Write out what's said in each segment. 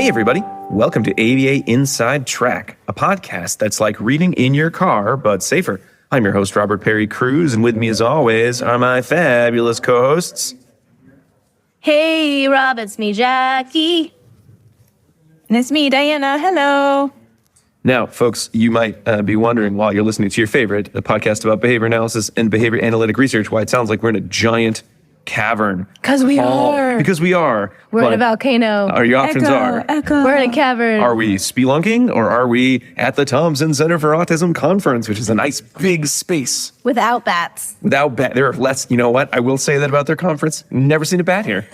Hey, everybody. Welcome to ABA Inside Track, a podcast that's like reading in your car, but safer. I'm your host, Robert Parry-Cruwys, and with me, as always, are my fabulous co-hosts. Hey, Rob, it's me, Jackie. And it's me, Diana. Hello. Now, folks, you might be wondering while you're listening to your favorite, a podcast about behavior analysis and behavior analytic research, why it sounds like we're in a giant cavern. Because we are. Because we are. We're in a volcano. Your options are. We're in a cavern. Are we spelunking or are we at the Thompson Center for Autism Conference, which is a nice big space? Without bats. Without bats. There are less, you know what? I will say that about their conference. Never seen a bat here.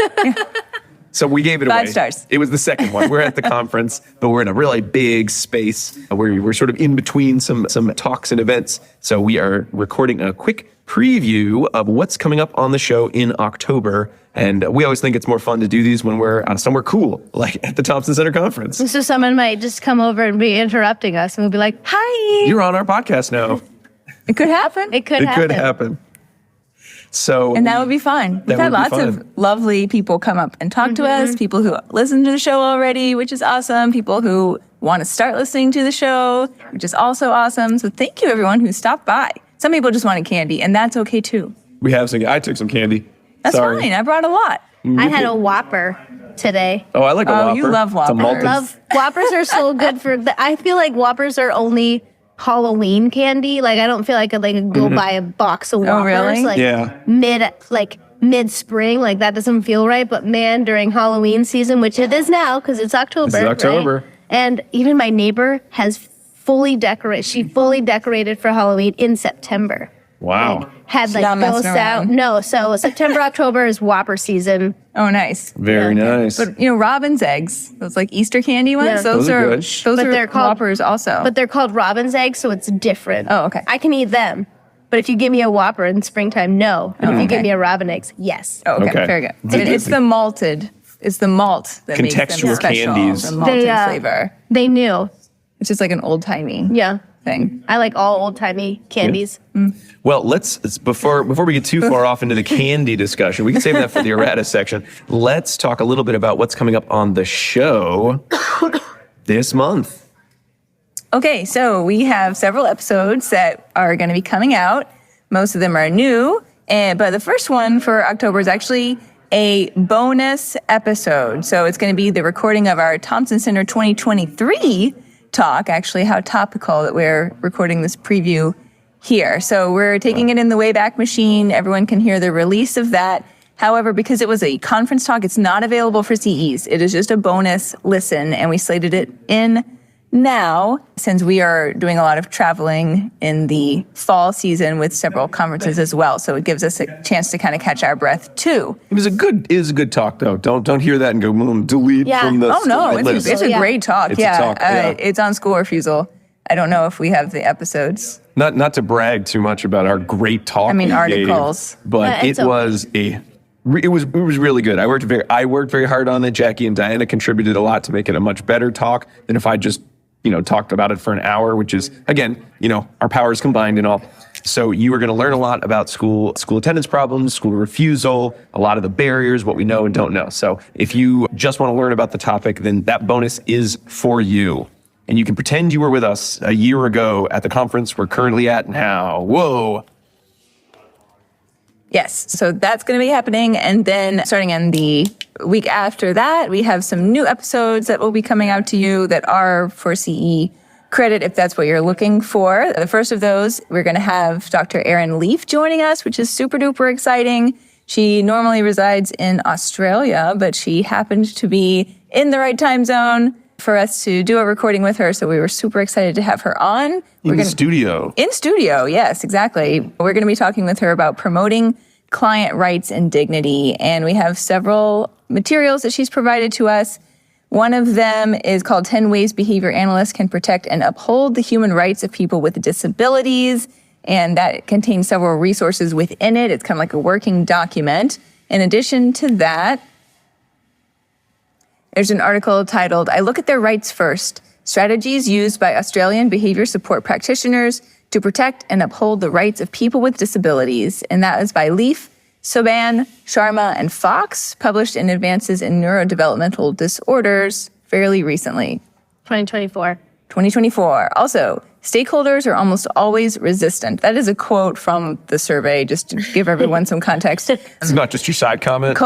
So we gave it away. 5 stars. It was the second one. We're at the conference, but we're in a really big space where we're sort of in between some talks and events. So we are recording a quick preview of what's coming up on the show in October. And we always think it's more fun to do these when we're somewhere cool, like at the Thompson Center Conference. So someone might just come over and be interrupting us, and we'll be like, hi. You're on our podcast now. It could happen. It could happen. So, And that would be fun. We've had lots of lovely people come up and talk to us, people who listen to the show already, which is awesome, people who want to start listening to the show, which is also awesome. So thank you, everyone who stopped by. Some people just wanted candy, and that's okay, too. we have some. I took some candy. That's Sorry. fine. I brought a lot. I had a Whopper today. Oh, I like a Whopper. Oh, you love It's a Whoppers. malted- Whoppers are so good for. I feel like Whoppers are only Halloween candy. Like I don't feel like I could go buy a box of Whoppers. really? Like Yeah. mid spring. Like that doesn't feel right. But man, during Halloween season, which it is now because it's October. This is October. Right? And even my neighbor has fully decorated. She fully decorated for Halloween in September. Wow. Had like not messing ghosts out. around. No, so September, October is Whopper season. Oh, nice. Very nice. But, Robin's eggs, those like Easter candy ones, Yeah. Those are good. those But are they're called- Whoppers also. But they're called robin's eggs, so it's different. Oh, okay. I can eat them. But if you give me a Whopper in springtime, no. But if you okay. give me a robin eggs, yes. Oh, okay. Okay. Very good. Very good. It's the malted. It's the malt that makes them Contextual special. candies. The malted They, flavor. They knew. It's just like an old-timey Yeah. thing. I like all old-timey candies. Well, before we get too far off into the candy discussion, we can save that for the errata section. Let's talk a little bit about what's coming up on the show this month. Okay, so we have several episodes that are going to be coming out. Most of them are new, but the first one for October is actually a bonus episode. So it's going to be the recording of our Thompson Center 2023 talk, actually how topical that we're recording this preview here. So we're taking it in the Wayback Machine. Everyone can hear the release of that. However, because it was a conference talk, it's not available for CEs. It is just a bonus listen, and we slated it in now since we are doing a lot of traveling in the fall season with several conferences as well. So it gives us a chance to kind of catch our breath too. It is a good talk though. Don't hear that and go delete Yeah. from the Oh no, list. it's a Yeah. great talk. It's a yeah. talk, yeah. It's on School Refusal. I don't know if we have the episodes. Not to brag too much about our great talk. I mean, we articles. gave, but It's it was really good. I worked very hard on it. Jackie and Diana contributed a lot to make it a much better talk than if I just talked about it for an hour, which is again our powers combined and all. So you are going to learn a lot about school attendance problems, school refusal, a lot of the barriers, what we know and don't know. So if you just want to learn about the topic, then that bonus is for you. And you can pretend you were with us a year ago at the conference we're currently at now. Whoa. Yes, so that's going to be happening. And then starting in the week after that, we have some new episodes that will be coming out to you that are for CE credit if that's what you're looking for. The first of those, we're going to have Dr. Erin Leif joining us, which is super duper exciting. She normally resides in Australia, but she happened to be in the right time zone for us to do a recording with her. So we were super excited to have her on. In the studio. In studio, yes, exactly. We're going to be talking with her about promoting client rights and dignity. And we have several materials that she's provided to us. One of them is called 10 Ways Behavior Analysts Can Protect and Uphold the Human Rights of People with Disabilities. And that contains several resources within it. It's kind of like a working document. In addition to that, there's an article titled, I Look at Their Rights First, Strategies Used by Australian Behavior Support Practitioners to Protect and Uphold the Rights of People with Disabilities. And that is by Leif, Soban, Sharma, and Fox, published in Advances in Neurodevelopmental Disorders. fairly recently? 2024. 2024. Also, stakeholders are almost always resistant. That is a quote from the survey, just to give everyone some context. It's not just your side comment.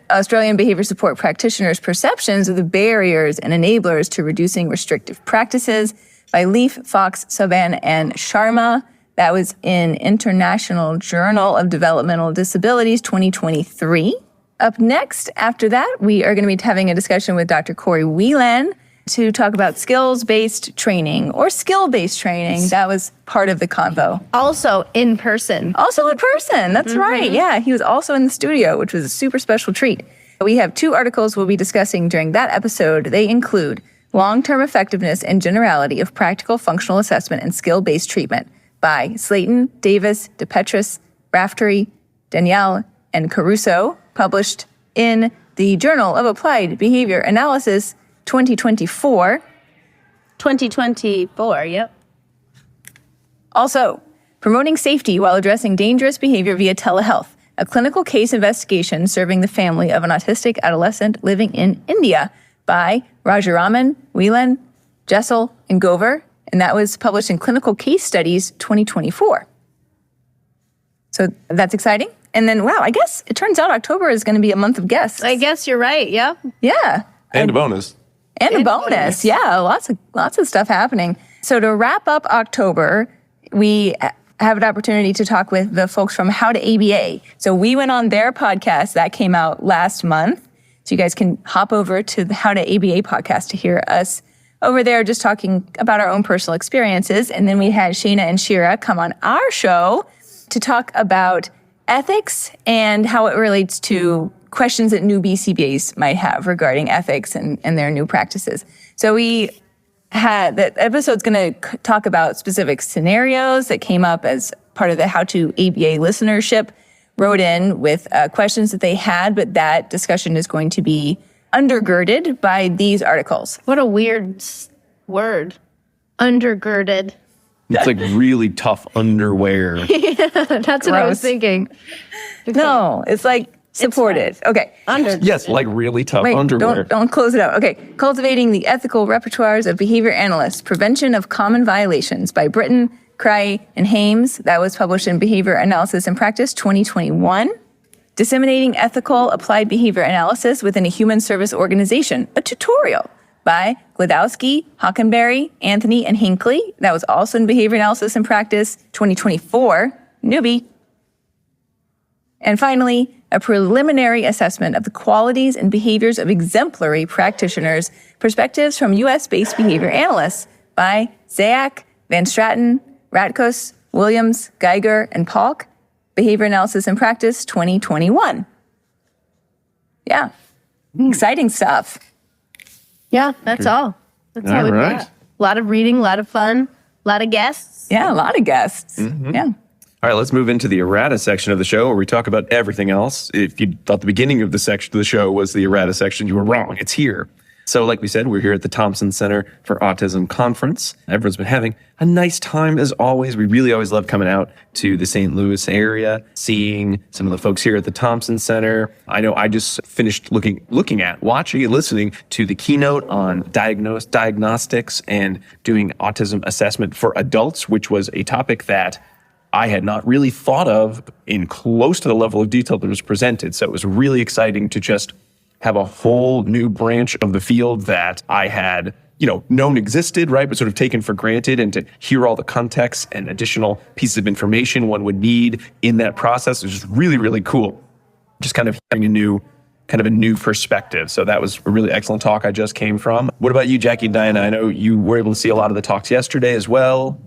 Australian behavior support practitioners' perceptions of the barriers and enablers to reducing restrictive practices, by Leif, Fox, Saban, and Sharma. That was in International Journal of Developmental Disabilities 2023. Up next, after that, we are going to be having a discussion with Dr. Cory Whelan to talk about skills-based training or skill-based training. That was part of the convo. Also in person. That's right. Yeah, he was also in the studio, which was a super special treat. We have 2 articles we'll be discussing during that episode. They include Long-Term Effectiveness and Generality of Practical Functional Assessment and Skill-Based Treatment by Slayton, Davis, DePetris, Raftery, Danielle, and Caruso, published in the Journal of Applied Behavior Analysis 2024. 2024, yep. Also, Promoting Safety While Addressing Dangerous Behavior via Telehealth, a clinical case investigation serving the family of an autistic adolescent living in India by Rajaraman, Whelan, Jessel, and Gover, and that was published in Clinical Case Studies 2024. So that's exciting. And then, wow, I guess it turns out October is going to be a month of guests. I guess you're right, yeah. Yeah. And a bonus. And a bonus. Yeah, lots of stuff happening. So to wrap up October, we have an opportunity to talk with the folks from How to ABA. So we went on their podcast that came out last month. So you guys can hop over to the How to ABA podcast to hear us over there just talking about our own personal experiences. And then we had Shayna and Shira come on our show to talk about ethics and how it relates to questions that new BCBAs might have regarding ethics and their new practices. So the episode's going to talk about specific scenarios that came up as part of the How to ABA listenership wrote in with questions that they had, but that discussion is going to be undergirded by these articles. What a weird word. Undergirded. It's like really tough underwear. That's what I was thinking. No, it's like supported. Okay. Yes, like really tough underwear. Don't close it out. Okay. Cultivating the Ethical Repertoires of Behavior Analysts, Prevention of Common Violations by Britton, Cry, and Hames. That was published in Behavior Analysis and Practice 2021. Disseminating Ethical Applied Behavior Analysis Within a Human Service Organization, a tutorial by Gladowski, Hockenberry, Anthony, and Hinckley. That was also in Behavior Analysis and Practice 2024. Newbie. And finally, a preliminary assessment of the qualities and behaviors of exemplary practitioners, perspectives from U.S.-based behavior analysts by Zayak, Van Straten, Ratkos, Williams, Geiger, and Palk. Behavior Analysis and Practice 2021. Yeah, exciting stuff. Yeah, that's all. That's all we've got. A lot of reading, a lot of fun, a lot of guests. Yeah, a lot of guests. Yeah. All right, let's move into the errata section of the show where we talk about everything else. If you thought the beginning of the section of the show was the errata section, you were wrong. It's here. So like we said, we're here at the Thompson Center for Autism Conference. Everyone's been having a nice time as always. We really always love coming out to the St. Louis area, seeing some of the folks here at the Thompson Center. I know I just finished watching and listening to the keynote on diagnostics and doing autism assessment for adults, which was a topic that I had not really thought of in close to the level of detail that was presented. So it was really exciting to just have a whole new branch of the field that I had, known existed, right, but sort of taken for granted, and to hear all the context and additional pieces of information one would need in that process is just really, really cool. Just kind of having a new perspective. So that was a really excellent talk I just came from. What about you, Jackie and Diana? I know you were able to see a lot of the talks yesterday as well.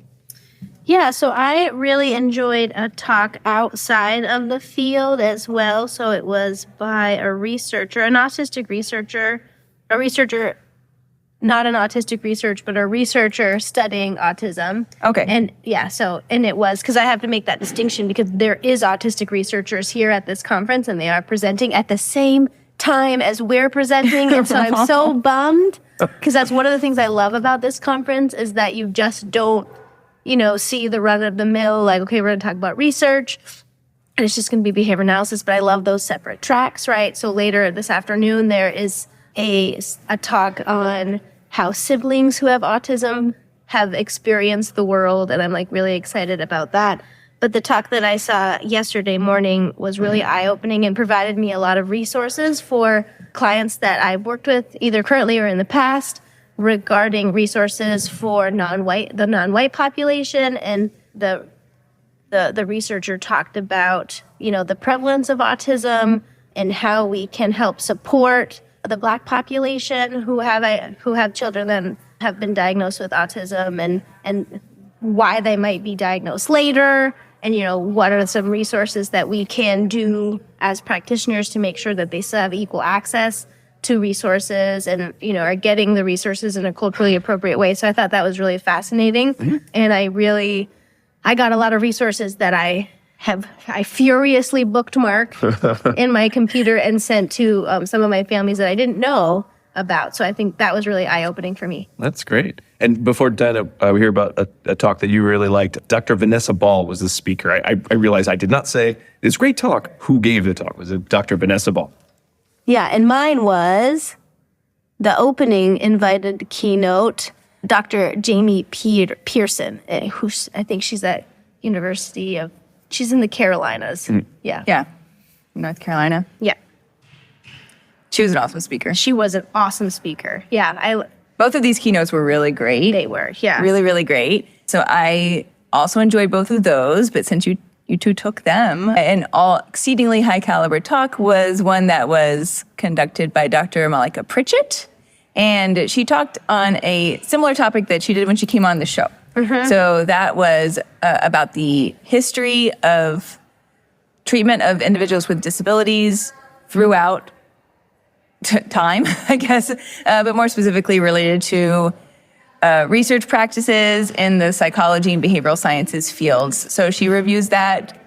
Yeah, so I really enjoyed a talk outside of the field as well. So it was by an autistic researcher, not an autistic research, but a researcher studying autism. Okay. And yeah, and it was, because I have to make that distinction because there is autistic researchers here at this conference and they are presenting at the same time as we're presenting. And so I'm so bummed because that's one of the things I love about this conference is that you just don't, see the run of the mill, like, okay, we're going to talk about research and it's just going to be behavior analysis, but I love those separate tracks, right? So later this afternoon, there is a talk on how siblings who have autism have experienced the world, and I'm like really excited about that. But the talk that I saw yesterday morning was really eye-opening and provided me a lot of resources for clients that I've worked with either currently or in the past regarding resources for the non-white population. And the researcher talked about, the prevalence of autism and how we can help support the Black population who have children that have been diagnosed with autism and why they might be diagnosed later. And, what are some resources that we can do as practitioners to make sure that they still have equal access to resources and, are getting the resources in a culturally appropriate way. So I thought that was really fascinating. Mm-hmm. And I got a lot of resources that I furiously bookmarked in my computer and sent to some of my families that I didn't know about. So I think that was really eye-opening for me. That's great. And before Dinah, we hear about a talk that you really liked. Dr. Vanessa Ball was the speaker. I realized I did not say this great talk. Who gave the talk? Was it Dr. Vanessa Ball? Yeah, and mine was the opening invited keynote, Dr. Jamie Pearson, who I think she's at she's in the Carolinas. Mm. Yeah. Yeah, North Carolina. Yeah. She was an awesome speaker. She was an awesome speaker. Yeah. Both of these keynotes were really great. They were, yeah. Really, really great. So I also enjoyed both of those, but since you two took them, an exceedingly high caliber talk was one that was conducted by Dr. Malika Pritchett. And she talked on a similar topic that she did when she came on the show. Mm-hmm. So that was about the history of treatment of individuals with disabilities throughout time, I guess, but more specifically related to research practices in the psychology and behavioral sciences fields. So she reviews that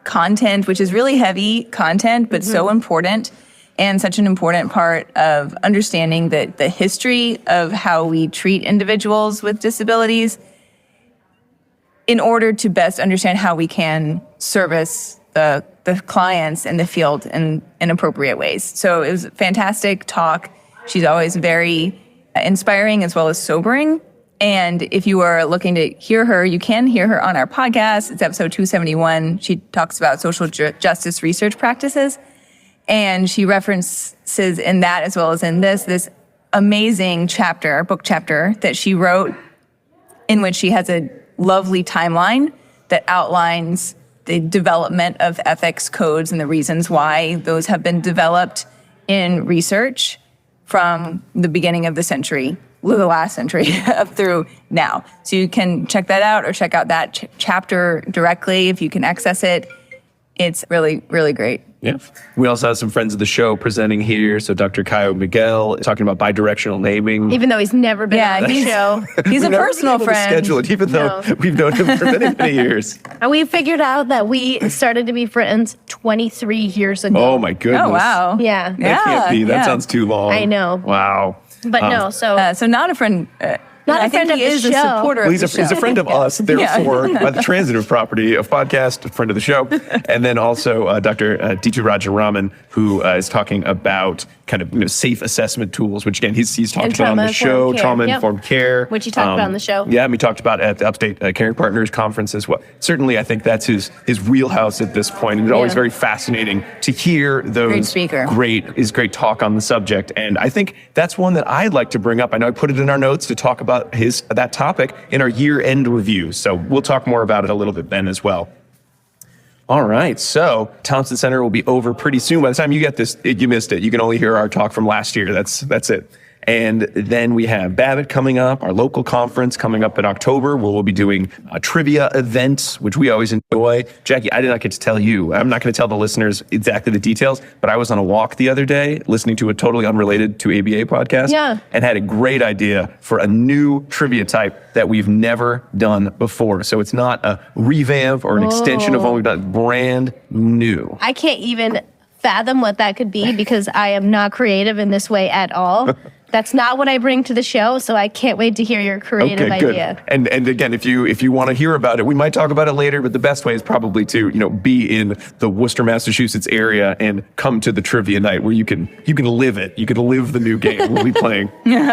content, which is really heavy content, but so important and such an important part of understanding the history of how we treat individuals with disabilities in order to best understand how we can service the clients in the field in appropriate ways. So it was a fantastic talk. She's always very inspiring as well as sobering. And if you are looking to hear her, you can hear her on our podcast. It's episode 271. She talks about social justice research practices. And she references in that as well as in this amazing book chapter that she wrote, in which she has a lovely timeline that outlines the development of ethics codes and the reasons why those have been developed in research from the beginning of the century, the last century, up through now. So you can check that out or check out that chapter directly if you can access it. It's really, really great. Yeah. We also have some friends of the show presenting here. So Dr. Caio Miguel talking about bidirectional naming. Even though he's never been on the show. He's a personal friend. Schedule it, even though we've known him for many, many years. And we figured out that we started to be friends 23 years ago. Oh, my goodness. Oh, wow. Yeah. That can't be. That sounds too long. I know. Wow. But so not a friend... Not a friend of the show. He is a supporter of the show. He's a friend of us, therefore, by the transitive property of podcast, a friend of the show. And then also Dr. Ditu Rajaraman, who is talking about kind of safe assessment tools, which again, he's talked about on the show, trauma-informed care. Which he talked about on the show. Yeah, and we talked about at the Upstate Caring Partners Conference as well. Certainly, I think that's his wheelhouse at this point. And it's always very fascinating to hear those great talk on the subject. And I think that's one that I'd like to bring up. I know I put it in our notes to talk about that topic in our year-end review. So we'll talk more about it a little bit then as well. All right, so Thompson Center will be over pretty soon. By the time you get this, you missed it. You can only hear our talk from last year. That's it. And then we have Babbitt coming up, our local conference coming up in October, where we'll be doing a trivia event, which we always enjoy. Jackie, I did not get to tell you. I'm not going to tell the listeners exactly the details, but I was on a walk the other day listening to a totally unrelated to ABA podcast and had a great idea for a new trivia type that we've never done before. So it's not a revamp or an extension of what we've done, brand new. I can't even fathom what that could be because I am not creative in this way at all. That's not what I bring to the show, so I can't wait to hear your creative idea. And again, if you want to hear about it, we might talk about it later, but the best way is probably to, be in the Worcester, Massachusetts area and come to the trivia night where you can live it. You can live the new game we'll be playing.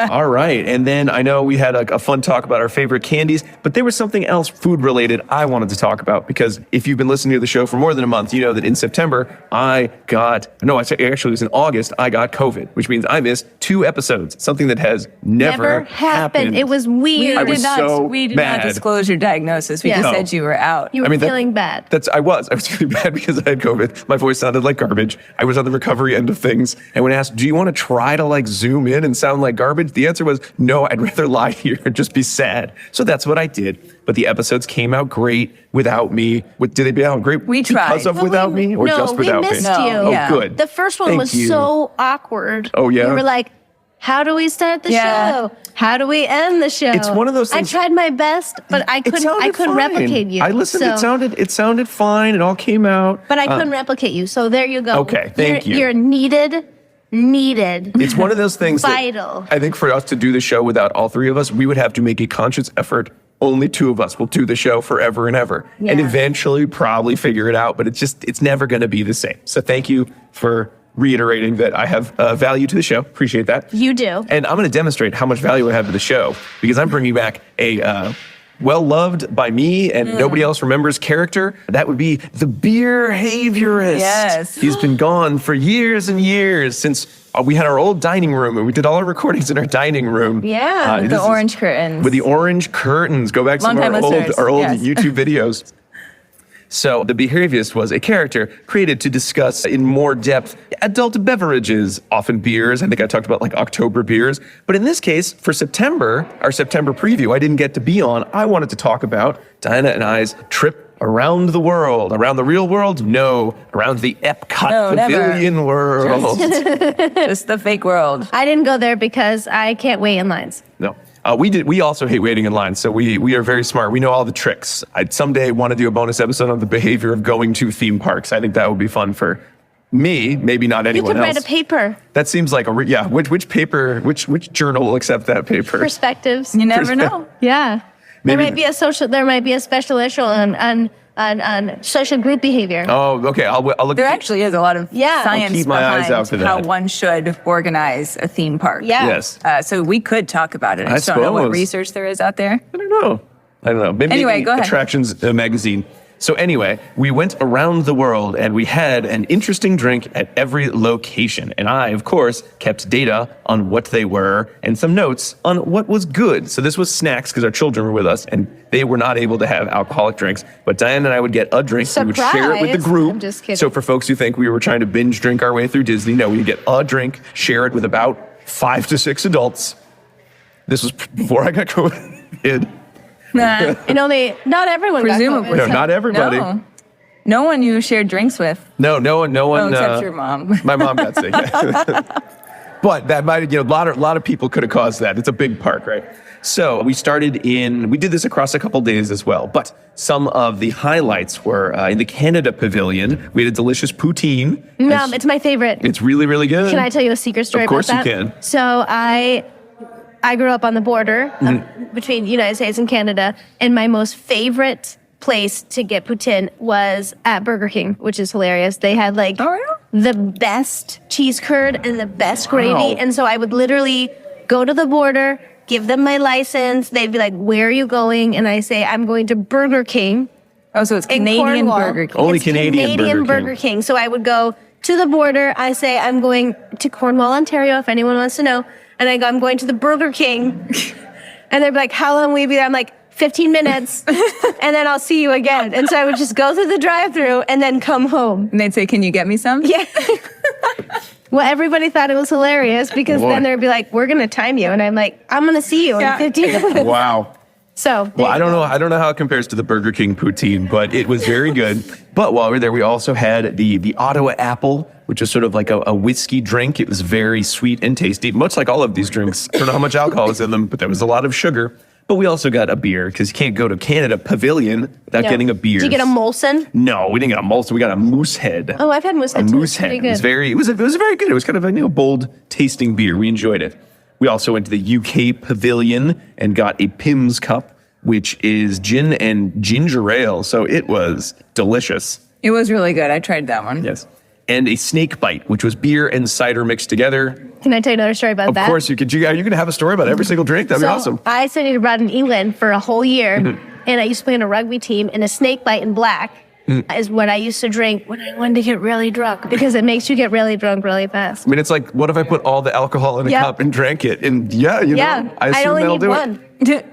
All right. And then I know we had a fun talk about our favorite candies, but there was something else food related I wanted to talk about, because if you've been listening to the show for more than a month, you know that in September actually it was in August, I got COVID, which means I missed 2 episodes, something that has never happened. It was weird. We did not disclose your diagnosis. We just said you were out. You were feeling bad. I was feeling bad because I had COVID. My voice sounded like garbage. I was on the recovery end of things. And when asked, do you want to try to zoom in and sound like garbage? The answer was, no, I'd rather lie here and just be sad. So that's what I did. But the episodes came out great without me. Did they be out great we tried. Because of without me or just without me? We missed you. Oh, good. The first one was so awkward. Oh, yeah? We were like, how do we start the show? How do we end the show? It's one of those things. I tried my best, but I couldn't replicate you. I listened. It sounded fine. It all came out. But I couldn't replicate you. So there you go. Okay, thank you. You're needed. It's one of those things vital. I think for us to do the show without all 3 of us, we would have to make a conscious effort. Only 2 of us will do the show forever and ever. Yeah. And eventually probably figure it out, but it's never going to be the same. So thank you for reiterating that I have value to the show. Appreciate that. You do. And I'm going to demonstrate how much value I have to the show, because I'm bringing back a well-loved by me and nobody else remembers character. That would be the behaviorist. Yes. He's been gone for years and years, since we had our old dining room, and we did all our recordings in our dining room. Yeah. With the orange curtains. With the orange curtains. Go back to some of our old YouTube videos. So the behaviorist was a character created to discuss in more depth adult beverages, often beers. I think I talked about October beers. But in this case, for September, our September preview, I didn't get to be on. I wanted to talk about Diana and I's trip around the world. Around the real world? No. Around the Epcot Pavilion world. Just the fake world. I didn't go there because I can't wait in lines. No. We also hate waiting in line, so we are very smart. We know all the tricks. I'd someday want to do a bonus episode on the behavior of going to theme parks. I think that would be fun for me, maybe not anyone else. You could write a paper. That seems like which paper, which journal will accept that paper? Perspectives. You never know. Yeah. Maybe There might be a special issue on social group behavior. Oh, okay. I'll look. There actually is a lot of science keep my eyes out for behind how that. one should organize a theme park. Yeah. Yes. So we could talk about it. I just don't know what research there is out there. I don't know. Maybe Anyway, go ahead. Attractions magazine. So anyway, we went around the world and we had an interesting drink at every location. And I, of course, kept data on what they were and some notes on what was good. So this was snacks because our children were with us and they were not able to have alcoholic drinks. But Diane and I would get a drink. Surprise. We would share it with the group. I'm just kidding. So for folks who think we were trying to binge drink our way through Disney, no, we'd get a drink, share it with about 5 to 6 adults. This was before I got COVID. Nah. Not everyone Presumably. got COVID. No, not everybody. No one you shared drinks with. No one. Except your mom. My mom got sick. But that might, a lot of people could have caused that. It's a big park, right? So we did this across a couple days as well. But some of the highlights were in the Canada Pavilion. We had a delicious poutine. It's my favorite. It's really, really good. Can I tell you a secret story about that? Of course you can. So I grew up on the border between the United States and Canada, and my most favorite place to get poutine was at Burger King, which is hilarious. They had the best cheese curd and the best gravy, and so I would literally go to the border, give them my license. They'd be like, "Where are you going?" And I say, "I'm going to Burger King." Oh, so it's Canadian Burger King. Only It's Canadian Burger King. So I would go to the border. I say, "I'm going to Cornwall, Ontario," if anyone wants to know. And I go, "I'm going to the Burger King." And they'd be like, "How long will you be there?" I'm like, 15 minutes, and then I'll see you again. And so I would just go through the drive-thru and then come home. And they'd say, "Can you get me some?" Yeah. Well, everybody thought it was hilarious because then they'd be like, "We're going to time you." And I'm like, "I'm going to see you in 15 minutes. Wow. So, well, I don't know how it compares to the Burger King poutine, but it was very good. But while we were there, we also had the Ottawa apple, which is sort of like a whiskey drink. It was very sweet and tasty, much like all of these drinks. I don't know how much alcohol is in them, but there was a lot of sugar. But we also got a beer because you can't go to Canada Pavilion without getting a beer. Did you get a Molson? No, we didn't get a Molson. We got a Moosehead. Oh, I've had Moosehead. A Moosehead. It was very good. It was kind of a bold tasting beer. We enjoyed it. We also went to the UK Pavilion and got a Pimm's Cup, which is gin and ginger ale. So it was delicious. It was really good. I tried that one. Yes. And a snake bite, which was beer and cider mixed together. Can I tell you another story about that? Of course, you could. You're going to have a story about every single drink? That'd be awesome. I studied abroad in England for a whole year, and I used to play on a rugby team, and a snake bite in black is what I used to drink when I wanted to get really drunk, because it makes you get really drunk really fast. I mean, it's like, what if I put all the alcohol in a cup and drank it? And I assume only that'll need do one. it.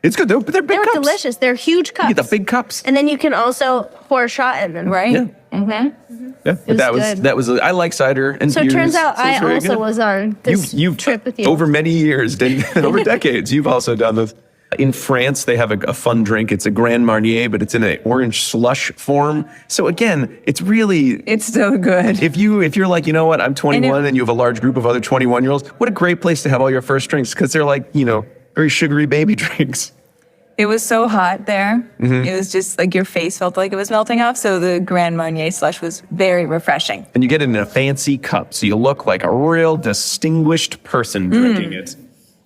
It's good, though, but they're big They were cups. delicious. They're huge cups. You get the big cups. And then you can also pour a shot in them. Right? Yeah. Mm-hmm. Yeah, but good. that was. I like cider and So it beers, turns out so it's I very also good. was on this trip with you. Over many years, over decades, you've also done this. In France, they have a fun drink. It's a Grand Marnier, but it's in an orange slush form. So again, it's really... It's so good. If you're like, you know what, I'm 21 and you have a large group of other 21-year-olds, what a great place to have all your first drinks, because they're like, very sugary baby drinks. It was so hot there. It was just like your face felt like it was melting off. So the Grand Marnier slush was very refreshing. And you get it in a fancy cup, so you look like a real distinguished person drinking it.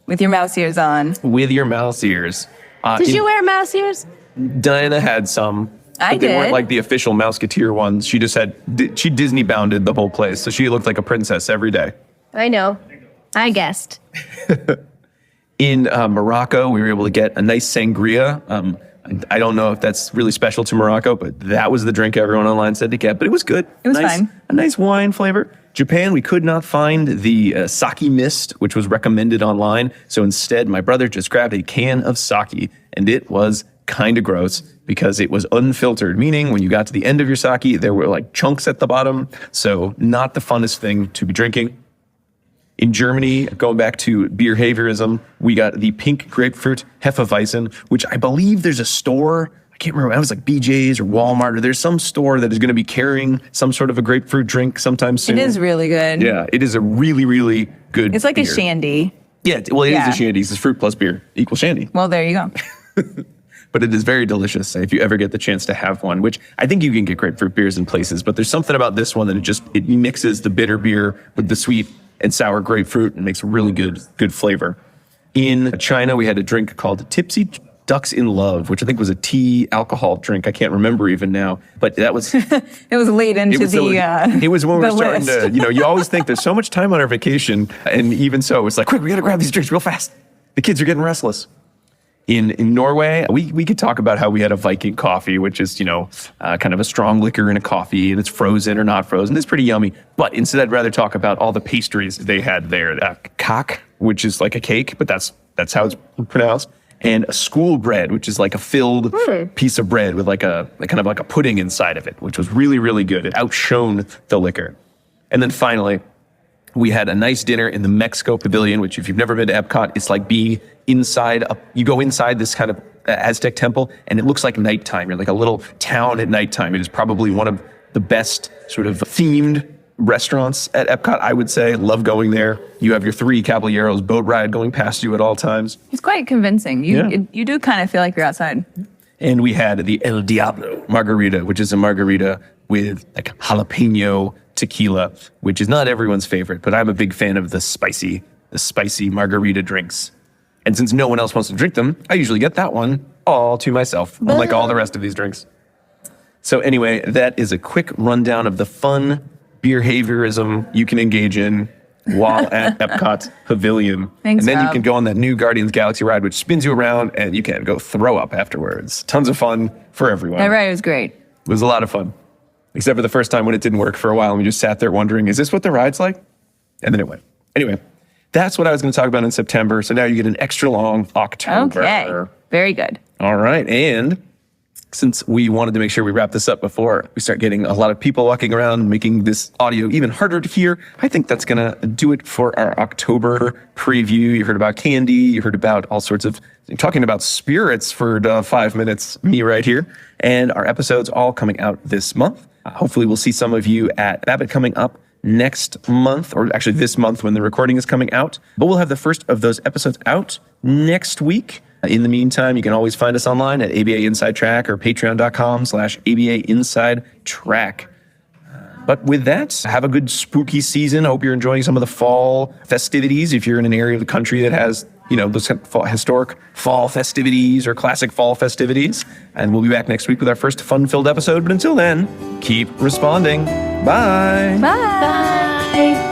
With your mouse ears on. With your mouse ears. Did you wear mouse ears? Diana had some. I but they weren't did. like the official Mouseketeer ones. She just she Disney bounded the whole place. So she looked like a princess every day. I know. I guessed. In Morocco, we were able to get a nice sangria. I don't know if that's really special to Morocco, but that was the drink everyone online said to get. But it was good. It was nice, fine. A nice wine flavor. Japan, we could not find the sake mist, which was recommended online. So instead, my brother just grabbed a can of sake, and it was kind of gross because it was unfiltered, meaning when you got to the end of your sake, there were like chunks at the bottom. So not the funnest thing to be drinking. In Germany, going back to behaviorism, we got the pink grapefruit Hefeweizen, which I believe there's a store. I can't remember. It was like BJ's or Walmart, or there's some store that is going to be carrying some sort of a grapefruit drink sometime soon. It is really good. Yeah, it is a really, really good It's like beer. a shandy. Yeah, it is a shandy. It's fruit plus beer equals shandy. Well, there you go. But it is very delicious if you ever get the chance to have one, which I think you can get grapefruit beers in places, but there's something about this one that it mixes the bitter beer with the sweet and sour grapefruit and makes a really good flavor. In China, we had a drink called Tipsy Ducks in Love, which I think was a tea alcohol drink. I can't remember even now, but that was... It was late into it was when we the were starting list. to, you always think there's so much time on our vacation, and even so, it's like, quick, we got to grab these drinks real fast. The kids are getting restless. In Norway, we could talk about how we had a Viking coffee, which is, kind of a strong liquor in a coffee, and it's frozen or not frozen. It's pretty yummy. But instead, I'd rather talk about all the pastries they had there. Kak, which is like a cake, but that's how it's pronounced. And a school bread, which is like a filled piece of bread with like a kind of like a pudding inside of it, which was really, really good. It outshone the liquor. And then finally, we had a nice dinner in the Mexico Pavilion, which if you've never been to Epcot, it's like being inside, you go inside this kind of Aztec temple, and it looks like nighttime. You're like a little town at nighttime. It is probably one of the best sort of themed restaurants at Epcot, I would say. Love going there. You have your 3 Caballeros boat ride going past you at all times. It's quite convincing. You do kind of feel like you're outside. And we had the El Diablo margarita, which is a margarita with like jalapeno tequila, which is not everyone's favorite, but I'm a big fan of the spicy margarita drinks. And since no one else wants to drink them, I usually get that one all to myself, unlike all the rest of these drinks. So anyway, that is a quick rundown of the fun behaviorism you can engage in while at Epcot Pavilion. Thanks, and then Rob. you can go on that new Guardians Galaxy ride, which spins you around, and you can go throw up afterwards. Tons of fun for everyone. That ride was great. It was a lot of fun. Except for the first time when it didn't work for a while, and we just sat there wondering, is this what the ride's like? And then it went. Anyway, that's what I was going to talk about in September. So now you get an extra long October. Okay. Very good. All right. And since we wanted to make sure we wrap this up before we start getting a lot of people walking around, making this audio even harder to hear, I think that's going to do it for our October preview. You heard about candy. You heard about all sorts of talking about spirits for 5 minutes, me right here. And our episodes all coming out this month. Hopefully we'll see some of you at Babbitt coming up next month, or actually this month when the recording is coming out. But we'll have the first of those episodes out next week. In the meantime, you can always find us online at ABA Inside Track or patreon.com/ABA Inside Track. But with that, have a good spooky season. I hope you're enjoying some of the fall festivities. If you're in an area of the country that has, those historic fall festivities or classic fall festivities. And we'll be back next week with our first fun-filled episode. But until then, keep responding. Bye. Bye. Bye.